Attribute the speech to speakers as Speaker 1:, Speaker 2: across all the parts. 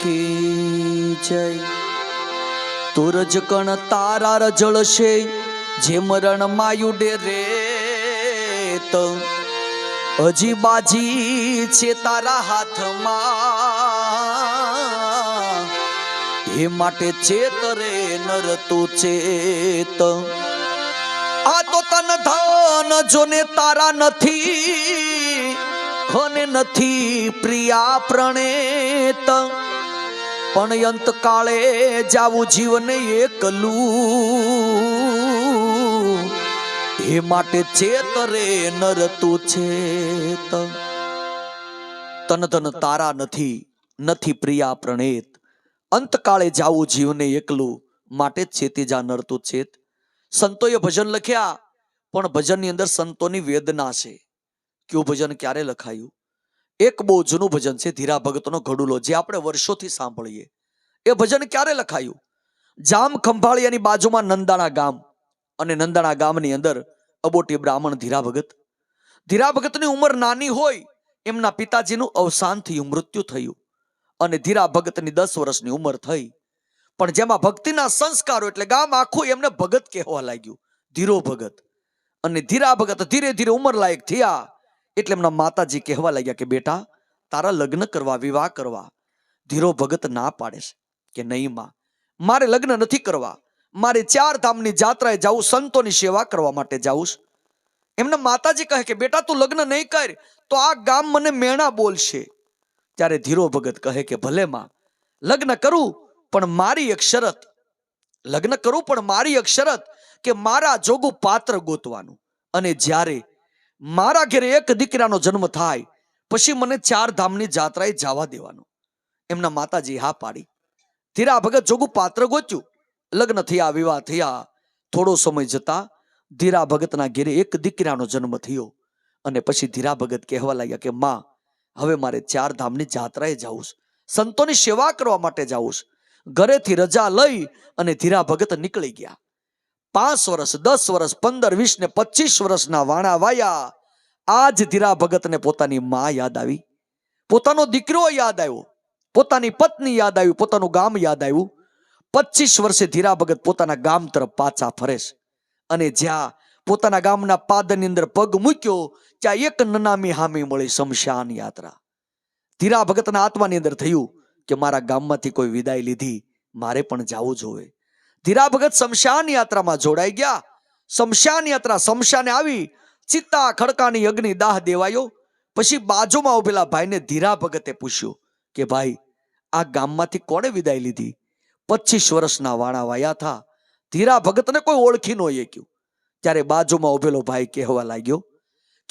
Speaker 1: કી જય। તુરજ કણ તારા રજળશે જેમ રણ માયુડે રેત, હજી બાજી છે તારા હાથમાં, હે માટે ચેત રે નર તું ચેત। આ તો તન ધન જોને તારા નથી, ખને નથી પ્રિયા પ્રણેત, પણ અંત કાળે જાવું જીવને એકલું, હે માટે ચેત રે નર તું ચેત। તન ધન તારા નથી, નથી પ્રિયા પ્રણેત, અંતકાળે જાવું જીવને એકલું, માટે ચેતી જા નર તું ચેત। સંતોએ ભજન લખ્યા, પણ ભજનની અંદર સંતોની વેદના છે। કયું ભજન ક્યારે લખાયું? એક બહુ જૂનું ભજન છે, ધીરા ભગતનો ઘડુલો, જે આપણે વર્ષોથી સાંભળીએ। એ ભજન ક્યારે લખાયું? જામ ખંભાળિયાની બાજુમાં નંદાણા ગામ, અને નંદાણા ગામની અંદર અબોટી બ્રાહ્મણ ધીરા ભગત। ધીરા ભગતની ઉંમર નાની હોય, એમના પિતાજીનું અવસાન થયું, મૃત્યુ થયું, અને ધીરા ભગતની 10 વર્ષની ઉંમર થઈ। પણ જેમાં ભક્તિના સંસ્કારો, એટલે ગામ આખું એમને ભગત કહેવા લાગ્યું, ધીરો ભગત। અને ધીરા ભગત ધીરે ધીરે ઉંમર લાયક થયા, એટલે એમના માતાજી કહેવા લાગ્યા કે બેટા, તારા લગ્ન કરવા, વિવાહ કરવા। ધીરો ભગત ના પાડે છે કે નહીં માં, મારે લગ્ન નથી કરવા, મારે 4 ધામની જાત્રાએ જાવું, સંતોની સેવા કરવા માટે જાઉં। એમના માતાજી કહે કે બેટા તું લગ્ન નહીં કર તો આ ગામ મને મેણા બોલશે। ત્યારે ધીરો ભગત કહે કે ભલે માં, લગ્ન કરું પણ મારી એક શરત, લગ્ન કરું પણ મારી એક શરત, કે મારા જોગું પાત્ર ગોતવાનું, અને જ્યારે મારા ઘરે એક દીકરાનો જન્મ થાય પછી મને 4 ધામની જાત્રાએ જવા દેવાનું। એમના માતાજી હા પાડી। ધીરા ભગત જોગું પાત્ર ગોત્યું, લગ્ન થયા, વિવાહ થયા। થોડો સમય જતા ધીરા ભગતના ઘરે એક દીકરાનો જન્મ થયો, અને પછી ધીરા ભગત કહેવા લાગ્યા કે માં, હવે મારે 4 ધામની જાત્રાએ જવું, સંતોની સેવા કરવા માટે જવું। ઘરેથી રજા લઈ અને ધીરા ભગત નીકળી ગયા। 5 વર્ષ, 10 વર્ષ, 15, 20 ને 25 વર્ષના વાણા વાયા। આજ ધીરા ભગતને પોતાની માં યાદ આવી, પોતાનો દીકરો યાદ આવ્યો, પોતાની પત્ની યાદ આવી, પોતાનું ગામ યાદ આવ્યું। 25 વર્ષે ધીરા ભગત પોતાના ગામ તરફ પાછા ફરે છે, અને જ્યાં પોતાના ગામના પાદરની અંદર પગ મૂક્યો, ત્યાં એક નનામી હામી મળી, શમશાન યાત્રા। ધીરા ભગતના આત્માની અંદર થયું કે મારા ગામમાંથી કોઈ વિદાય લીધી, મારે પણ જવું જોઈએ। ધીરા ભગત શમશાન યાત્રામાં જોડાઈ ગયા। શમશાન યાત્રા, શમશાને આવી, ચિત્તા ખડકાની અગ્નિ દાહ દેવાયો। પછી બાજુમાં ઉભેલા ભાઈને ધીરા ભગતે પૂછ્યું કે ભાઈ, આ ગામમાંથી કોણે વિદાય લીધી? 25 વર્ષના વાણા વાયા થા, ધીરા ભગતને કોઈ ઓળખી ન શક્યું। ત્યારે બાજુમાં ઉભેલો ભાઈ કહેવા લાગ્યો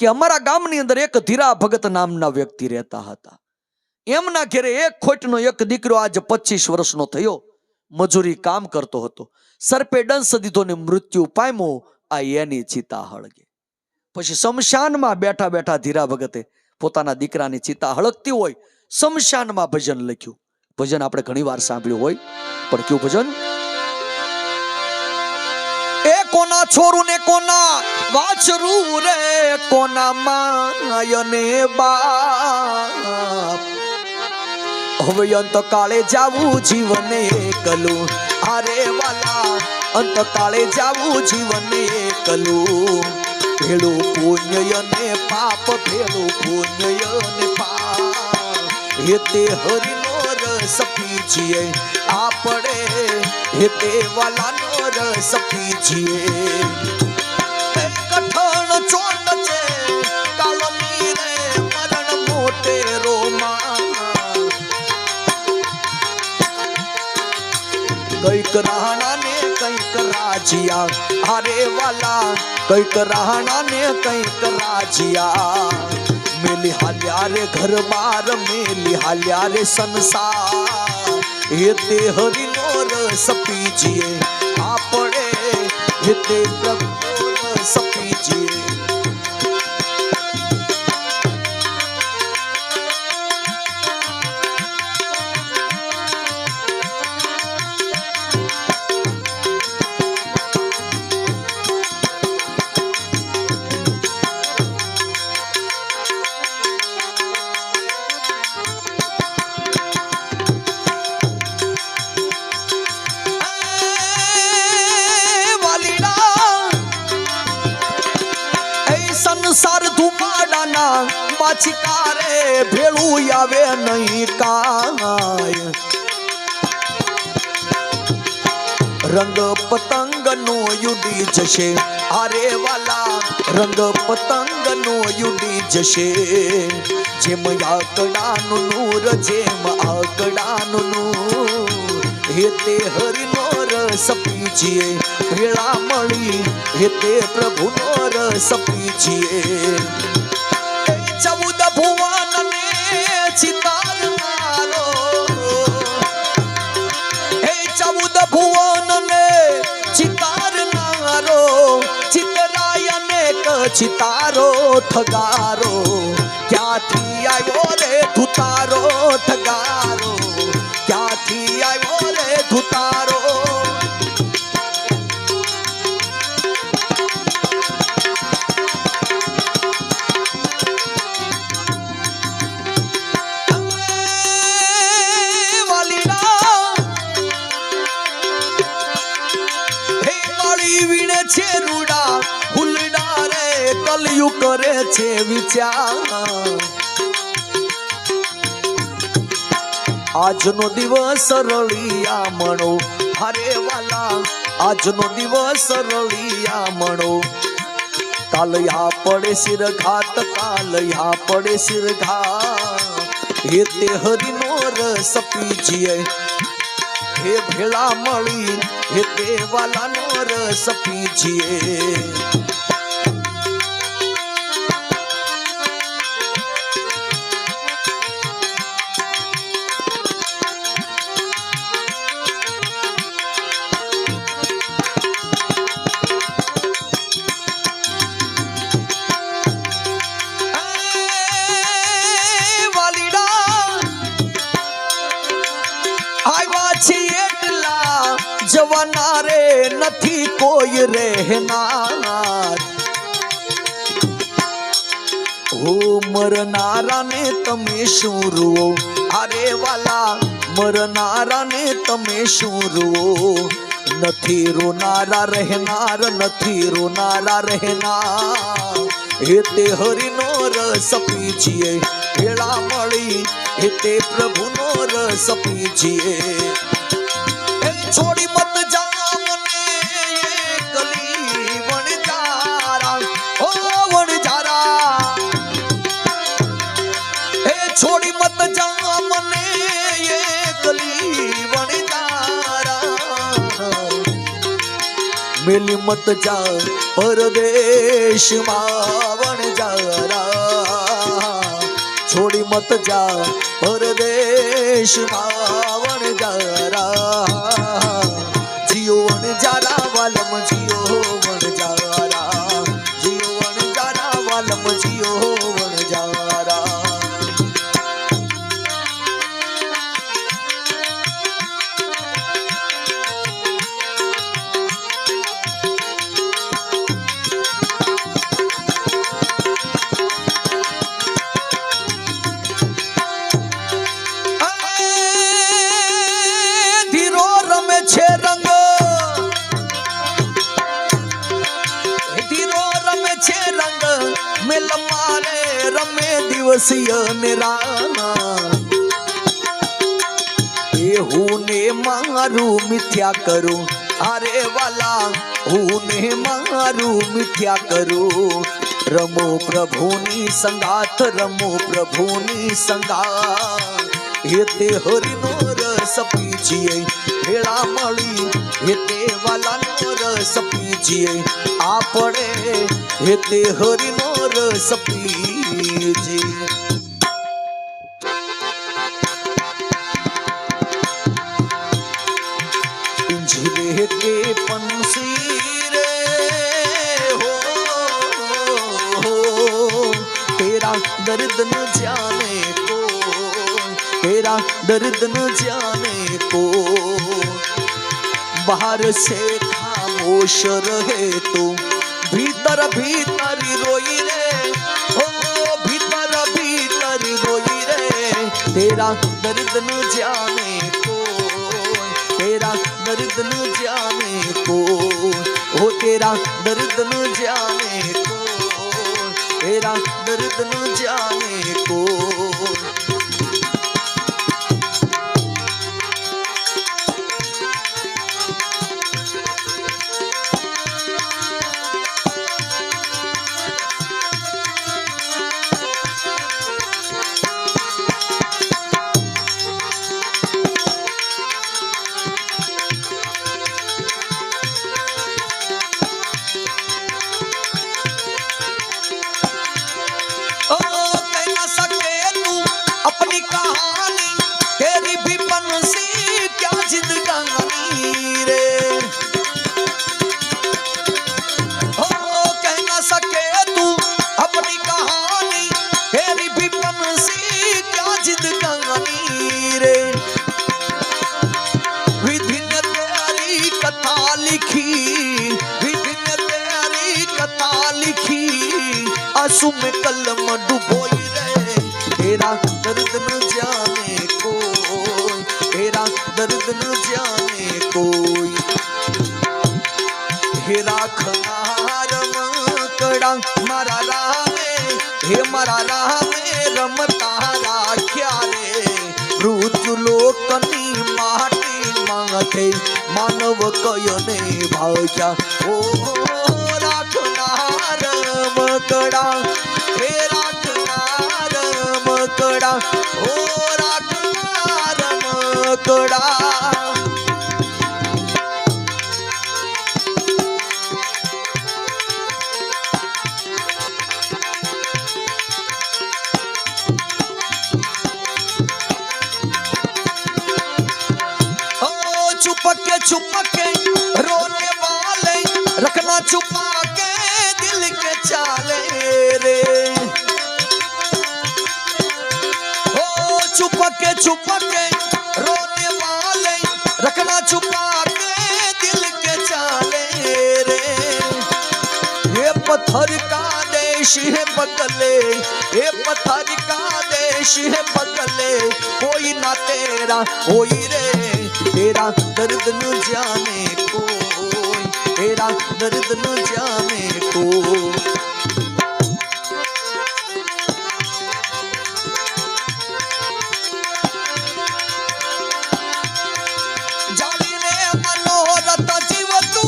Speaker 1: કે અમારા ગામની અંદર એક ધીરા ભગત નામના વ્યક્તિ રહેતા હતા, એમના ઘરે એક ખોટનો એક દીકરો આજ 25 વર્ષનો થયો, મજૂરી કામ કરતો હતો, સર્પે દંશ દીધો ને મૃત્યુ પામ્યો, આ એની ચિતા હળગે। પછી શમશાનમાં બેઠા બેઠા ધીરા ભગતે પોતાના દીકરાની ચિતા હળગતી હોય, શમશાનમાં ભજન લખ્યું। ભજન આપણે ઘણી વાર સાંભળ્યું હોય, પણ કયું ભજન? એ કોના છોરું ને કોના વાછરું રે, કોના માયને બાપ, હવે અંતકાળે જાવું જીવને એકલું, આરે વાલા અંતકાળે જાવું જીવને એકલું। ભેળું પુણ્ય ને પાપ, ભેળું પુણ્ય ને પાપ, હેતે હરિનો રસ પીજીએ આપણે, હેતે વાલાનો રસ પીજીએ। કઠણ ચોટ છે કાળની રે, મરણ મોટેરો માં, કઈક રાણા ને કઈક રાજીયા, અરે વાલા કઈક રાણા ને કઈક રાજીયા। મેલી હાલ્યા રે ઘર બાર, મેલી હાલ્યા રે સંસાર, હેતે હરિનો રસ પીજીએ આપણે, હેતે પ્રભુનો રસ પીજીએ। छिकारे भेड़ू आवे नहीं काय रंग पतंग नो युडी जशे आरे वाला रंग पतंग नो युडी जशे जेम आकडानु नूर जेम आकडानु नूर हेते हरिनो रस पीजिए भेळा मळी हेते प्रभुनो रस पीजिए चौद भुवन ने चितार मारो हे चौद भुवन ने चितार मारो चितरायने क चितारो ठगारो क्याथी आयो रे धुतारो ठगारो क्याथी आयो रे धुतारो કલયુ કરે છે વિચાર આજનો દિવસ રળિયા મણો હરે વાલા આજનો દિવસ રળિયા મણો કાલયા પડે શિરઘાત કાલયા પડે શિરઘાત હે તે હરિનો રસ પીજીએ હે ભેળા મળી હે તે વાલાનો રસ પીજીએ જવાના રે નથી કોઈ રહેનાર ઓ મરનારા ને તમે શું રૂઓ અરે વાલા મરનારા ને તમે શું રૂઓ નથી રોનારા રહેનાર નથી રોનારા રહેનાર હે તે હરિનો રસ પીજીએ ભેળા મળી હે તે પ્રભુનો રસ પીજીએ छोड़ी मत जा मने कली वणजारा ओ वणजारा हे छोड़ी मत जा मने ये कली वणजारा मिली मत जा परदेश માં वणजारा छोड़ी मत जा परदेश માં वणजारा जियो वणजारा वालम जियो वणजारा जियो वणजारा वालम जियो वणजारा રમે દિવસીય ને રામા એ હું ને મારું મિથ્યા કરું અરે વાલા હું ને મારું મિથ્યા કરું રમો પ્રભુની સંગાથ રમો પ્રભુની સંગાથ હે તે હરિનો રસ પીજીએ ભેળા મળી હે તે વાલાનો રસ પીજીએ આપણે હે તે હરિનો રસ પીજીએ पिंजरे के पंछी रे हो तेरा दर्द न जाने को तेरा दर्द न जाने को बाहर से खामोश रहे तो भीतर भीतर रोई रे हो भीतर भीतर रोई रे तेरा दर्द न जाने को तेरा दर्द न जाने को हो तेरा दर्द न जाने को तेरा दर्द न जाने कोई। आंसू में कलम डुबोई रे, तेरा दर्द न जाने कोई, तेरा दर्द न जाने कोई। हे राखनार मकड़ा मारा रामे, हे मारा रामे रमता राख्या रे। मृत्यु लोकनी माटी माथे मानव कयने भाग्या। ओ राखनार मकड़ा, हे राखनार मकड़ा, ओ राखनार मकड़ा। छुपके रोने वाले रखना छुपा के दिल के चाले रे। ओ छुपके रोने वाले रखना छुपा के दिल के चाले रे। ये पत्थर का देश है बगले, ये पत्थर का देश है बगले। कोई ना तेरा कोई रे, तेरा दर्द न जाने कोई, तेरा दर्द न जाने कोई। जानी रे मनोरथ जीव तू,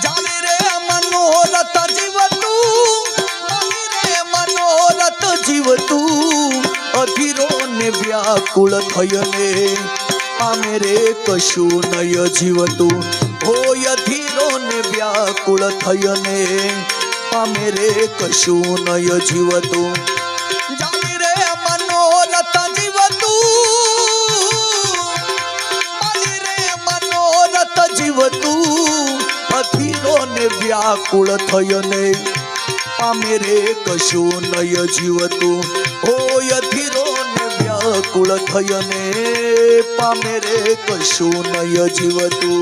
Speaker 1: जानी रे मनोरथ जीव तू, जीव तू अधीरो ने व्याकुल थयने पामे रे कशु नय जीव तू। होय अधीरो ने व्याकुल थयने पामे रे कशु नय जीव तू। जानी रे मनोरथ जीव तू, जानी रे मनोरथ जीव तू अधीरो ने व्याकुल थयने पामे रे कशु नय जीव तू। होय अधीरो ने व्याकुल थयने पामे रे कशु नय जीव तू।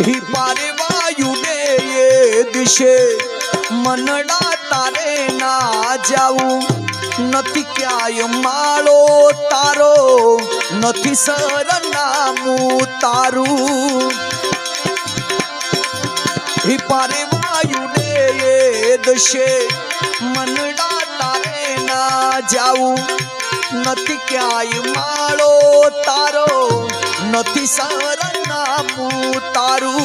Speaker 1: ही पारे वायु ने ये दिशे मनडा तारे ना जाऊ। नथी क्याय माळो तारो, नथी सरनामू तारू। ही पारे वायु ने ये दिशे मनडा तारे ना जाऊ। नथी क्याय माळो तारो, नथी सरनामू तारू।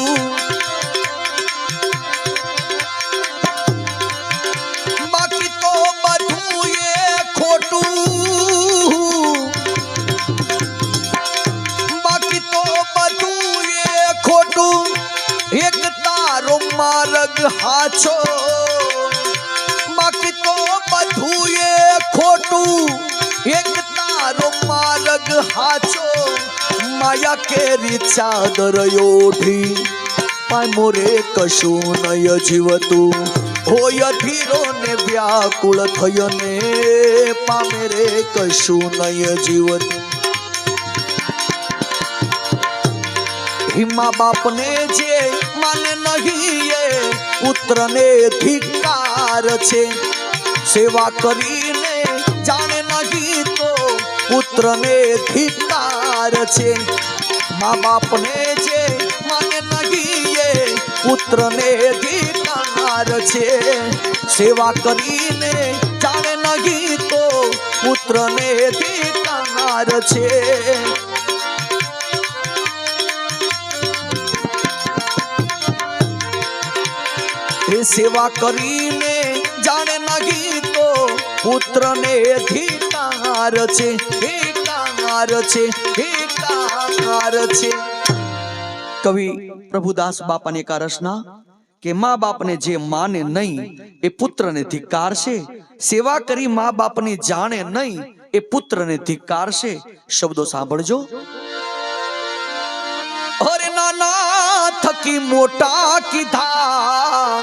Speaker 1: बाकी तो बधु ये खोटू, बाकी तो बधु ये खोटू। एक तारो मार्ग हाचो, बाकी तो बधु ये खोटू। एक तारो मार्ग हाचो, माया केरी चादर ओढ़ी पाय मोरे कशु नय जीव तू। होय अधीरो ने व्याकुल थयने પામે રે કશું નહીં જીવન। મા બાપને જે માને નહીં એ પુત્રને ધિક્કાર છે। સેવા કરીને જાણે નહીં તો પુત્રને ધિક્કાર છે। મા બાપને જે માને નહીં એ પુત્રને ધિક્કાર છે। સેવા કરીને જાણે નહીં તો પુત્રને ધિક્કાર છે। સેવા કરીને જાણે નહીં તો પુત્રને ધિક્કાર છે। ધિક્કાર છે, ધિક્કાર છે। કવિ પ્રભુદાસ બાપાની એક રચના કે મા બાપને જે માને નહીં એ પુત્રને ધિક્કાર છે। સેવા કરી મા બાપની જાણે નહીં એ પુત્રને ધિક્કાર છે। શબ્દો સાંભળજો। અરે નાના થકી મોટા કીધા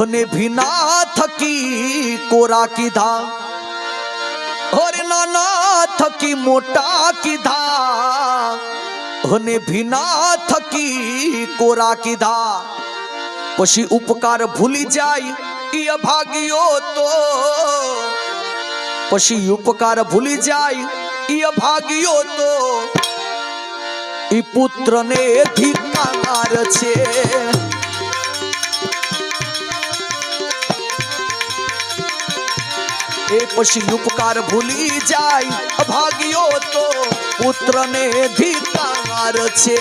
Speaker 1: અને ભીના થકી કોરા કીધા। અરે નાના થકી મોટા કીધા અને ભીના થકી કોરા કીધા। પછી ઉપકાર ભૂલી જાય એ અભાગ્યો તો, પછી ઉપકાર ભૂલી જાય એ અભાગ્યો તો એ પુત્રને ધિક્કાર છે। એ પછી ઉપકાર ભૂલી જાય અભાગ્યો તો પુત્રને ધિક્કાર છે।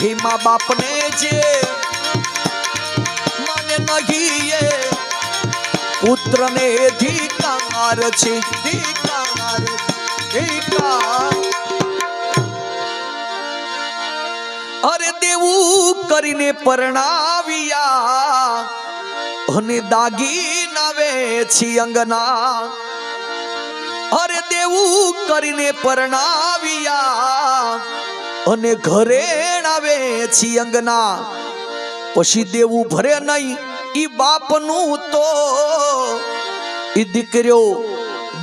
Speaker 1: હે મા બાપને જે માને નહીં એ પુત્રને ધિક્કાર છે। ધિક્કાર, ધિક્કાર। અરે દેવું કરીને પરણાવ્યા અને દાગીના વેચી અંગના। અરે દેવું કરીને પરણાવ્યા અને ઘરે વેચી અંગના। પછી દેવું ભરે નહીં ઈ બાપનું તો ઈ દીકરીઓ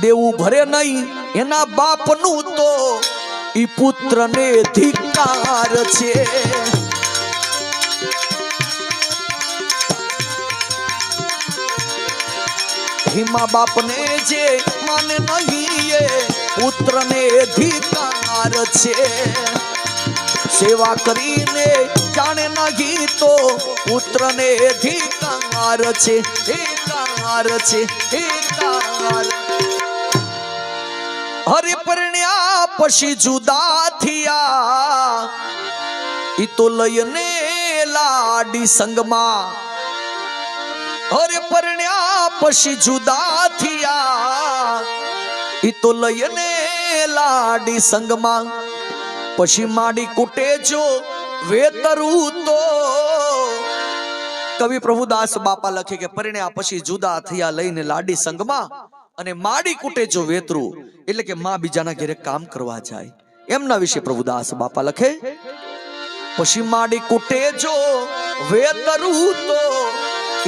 Speaker 1: દેવું ભરે નહીં એના બાપનું તો ઈ પુત્રને ધિક્કાર છે। મા બાપને જે માને નહીં એ પુત્રને ધિક્કાર છે। સેવા કરીને જાણે નહીં તો પુત્રને ધિક્કાર છે। ધિક્કાર છે, ધિક્કાર। હરે પરણ્યા પછી જુદા થયા ઈ તો લઈને લાડી સંગમાં। હરે પરણ્યા પછી જુદા થયા ઈ તો લઈને લાડી સંગમાં। પછી માડી કુટે જો વેતરું તો કવિ પ્રભુદાસ બાપા લખે કે પરણ્યા પછી જુદા થયા લઈને લાડી સંગમાં અને માડી કુટે જો વેતરું એટલે કે માં બીજાના ઘરે કામ કરવા જાય એમના વિશે પ્રભુદાસ બાપા લખે। પછી માડી કુટે જો વેતરું તો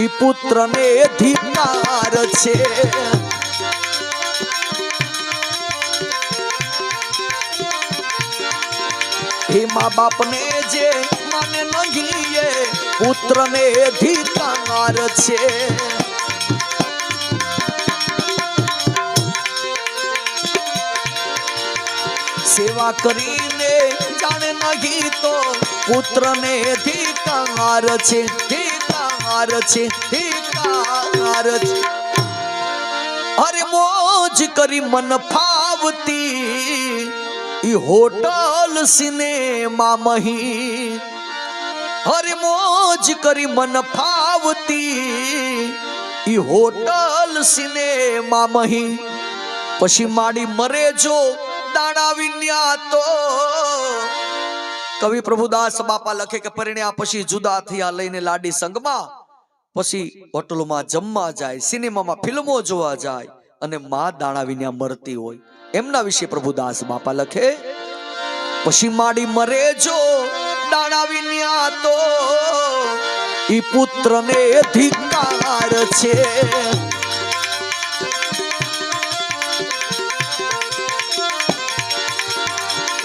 Speaker 1: ઈ પુત્રને ધિક્કાર છે। હે મા બાપને જે માને નહીં એ પુત્રને ધિક્કાર છે। સેવા કરીને જાણે નહીં તો પુત્રને ધિક્કાર છે। ધિક્કાર છે, ધિક્કાર છે। અરે મોજ કરી મન ફાવતી ઈ હોટલ સિનેમા મહી। અરે મોજ કરી મન ફાવતી ઈ હોટલ સિનેમા મહી। પછી માડી મરે જો દાણા વિન્યા તો કવિ પ્રભુદાસ બાપા લખે કે પરિણ્યા પછી જુદા થયા લઈને લાડી સંગમાં પછી હોટલોમાં જમવા જાય, સિનેમામાં ફિલ્મો જોવા જાય અને માં દાણા વિન્યા મરતી હોય એમના વિશે પ્રભુદાસ બાપા લખે। પછી માડી મરે જો દાણા વિન્યા તો ઈ પુત્રને ધિક્કાર છે.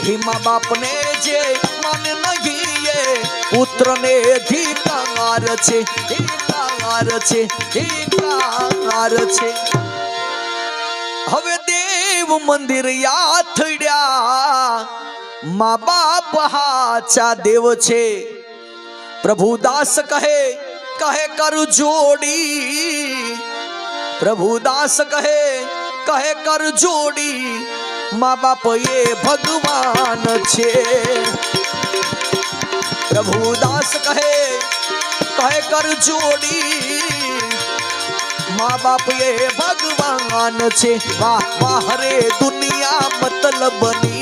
Speaker 1: હે મા બાપને જે માન નહીં એ પુત્રને ધિક્કાર છે, ધિક્કાર છે, ધિક્કાર છે. હવે દેવ મંદિર યાદ થયા, મા બાપ હાચા દેવ છે. પ્રભુદાસ કહે કહે કર જોડી, પ્રભુદાસ કહે કહે કર જોડી, મા બાપ એ ભગવાન છે. પ્રભુદાસ કહે કહે કર જોડી, મા બાપ એ ભગવાન છે. વાહ વાહ રે દુનિયા મતલબની,